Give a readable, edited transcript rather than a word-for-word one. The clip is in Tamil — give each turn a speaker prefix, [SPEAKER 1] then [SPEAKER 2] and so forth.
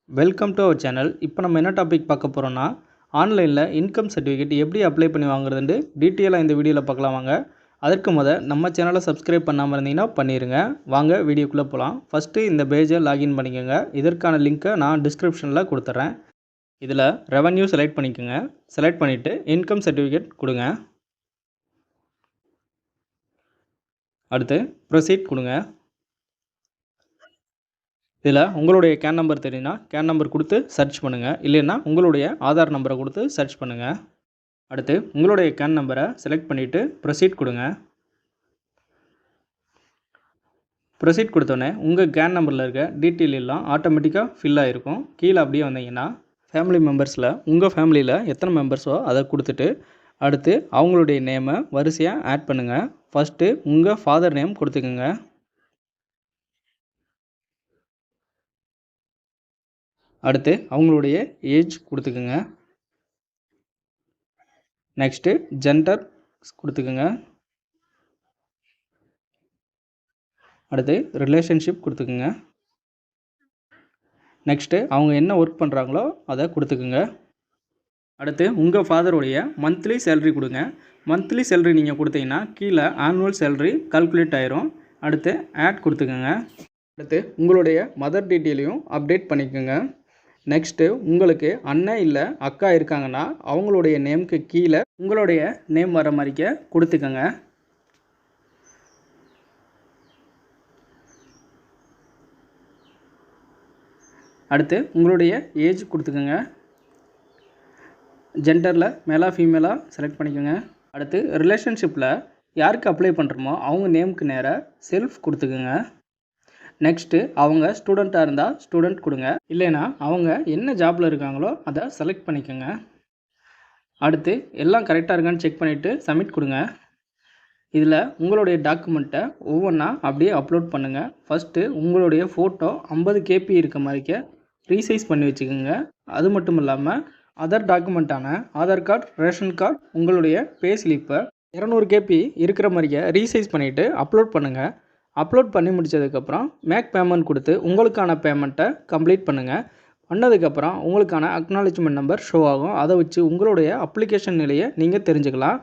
[SPEAKER 1] Welcome to our channel. இப்போ நம்ம என்ன டாபிக் பார்க்க போகிறோம்னா, ஆன்லைனில் இன்கம் சர்டிஃபிகேட் எப்படி அப்ளை பண்ணி வாங்குறதுன்னு டீட்டெயிலாக இந்த வீடியோவில் பார்க்கலாம் வாங்க. அதற்கு நம்ம சேனலை சப்ஸ்கிரைப் பண்ணாமல் இருந்தீங்கன்னா பண்ணிடுங்க. வாங்க வீடியோக்குள்ளே போகலாம். ஃபஸ்ட்டு இந்த பேஜை லாகின் பண்ணிக்கோங்க. இதற்கான லிங்க்கை நான் டிஸ்கிரிப்ஷனில் கொடுத்துட்றேன். இதில் ரெவன்யூ செலக்ட் பண்ணிக்கோங்க. செலக்ட் பண்ணிவிட்டு இன்கம் சர்டிஃபிகேட் கொடுங்க. அடுத்து ப்ரொசீட் கொடுங்க. இதில் உங்களுடைய கேன் நம்பர் தெரியுன்னா கேன் நம்பர் கொடுத்து சர்ச் பண்ணுங்கள். இல்லைன்னா உங்களுடைய ஆதார் நம்பரை கொடுத்து சர்ச் பண்ணுங்கள். அடுத்து உங்களுடைய கேன் நம்பரை செலக்ட் பண்ணிவிட்டு ப்ரொசீட் கொடுங்க. ப்ரொசீட் கொடுத்தோன்னே உங்கள் கேன் நம்பரில் இருக்க டீட்டெயில் எல்லாம் ஆட்டோமேட்டிக்காக ஃபில் ஆகிருக்கும். கீழே அப்படியே வந்தீங்கன்னா ஃபேமிலி மெம்பர்ஸில் உங்கள் ஃபேமிலியில் எத்தனை மெம்பர்ஸோ அதை கொடுத்துட்டு அடுத்து அவங்களுடைய நேமை வரிசையாக ஆட் பண்ணுங்கள். ஃபஸ்ட்டு உங்கள் ஃபாதர் நேம் கொடுத்துக்குங்க. அடுத்து அவங்களுடைய ஏஜ் கொடுத்துக்குங்க. நெக்ஸ்ட்டு ஜெண்டர் கொடுத்துக்குங்க. அடுத்து ரிலேஷன்ஷிப் கொடுத்துக்குங்க. நெக்ஸ்ட்டு அவங்க என்ன ஒர்க் பண்ணுறாங்களோ அதை கொடுத்துக்குங்க. அடுத்து உங்கள் ஃபாதருடைய மந்த்லி சேலரி கொடுங்க. மந்த்லி சேலரி நீங்கள் கொடுத்தீங்கன்னா கீழே ஆனுவல் சேலரி கால்குலேட் ஆயிரும். அடுத்து ஆட் கொடுத்துக்குங்க. அடுத்து உங்களுடைய மதர் டீட்டெயிலையும் அப்டேட் பண்ணிக்கோங்க. நெக்ஸ்ட்டு உங்களுக்கு அண்ணன் இல்லை அக்கா இருக்காங்கன்னா அவங்களுடைய நேமுக்கு கீழே உங்களுடைய நேம் வர மாதிரிக்க கொடுத்துக்கோங்க. அடுத்து உங்களுடைய ஏஜ் கொடுத்துக்கோங்க. ஜெண்டரில் மேலா ஃபீமேலாக செலக்ட் பண்ணிக்கோங்க. அடுத்து ரிலேஷன்ஷிப்பில் யாருக்கு அப்ளை பண்ணுறோமோ அவங்க நேமுக்கு நேராக செல்ஃப் கொடுத்துக்கோங்க. நெக்ஸ்ட்டு அவங்க ஸ்டூடெண்ட்டாக இருந்தால் ஸ்டூடெண்ட் கொடுங்க. இல்லைனா அவங்க என்ன ஜாபில் இருக்காங்களோ அதை செலக்ட் பண்ணிக்கோங்க. அடுத்து எல்லாம் கரெக்டாக இருக்கான்னு செக் பண்ணிவிட்டு சப்மிட் கொடுங்க. இதில் உங்களுடைய டாக்குமெண்ட்டை ஒவ்வொன்றா அப்படியே அப்லோட் பண்ணுங்கள். ஃபஸ்ட்டு உங்களுடைய ஃபோட்டோ 50 KB இருக்க மாதிரிக்க ரீசைஸ் பண்ணி வச்சுக்கோங்க. அது மட்டும் இல்லாமல் அதர் டாக்குமெண்ட்டான ஆதார் கார்டு, ரேஷன் கார்டு, உங்களுடைய பே ஸ்லிப்பை 200 KB இருக்கிற மாதிரிக்க ரீசைஸ் பண்ணிவிட்டு அப்லோட் பண்ணுங்கள். அப்லோட் பண்ணி முடித்ததுக்கப்புறம் மேக் பேமெண்ட் கொடுத்து உங்களுக்கான பேமெண்ட்டை கம்ப்ளீட் பண்ணுங்கள். பண்ணதுக்கப்புறம் உங்களுக்கான அக்னாலஜ்மெண்ட் நம்பர் ஷோ ஆகும். அதை வச்சு உங்களுடைய அப்ளிகேஷன் நிலையை நீங்கள் தெரிஞ்சுக்கலாம்.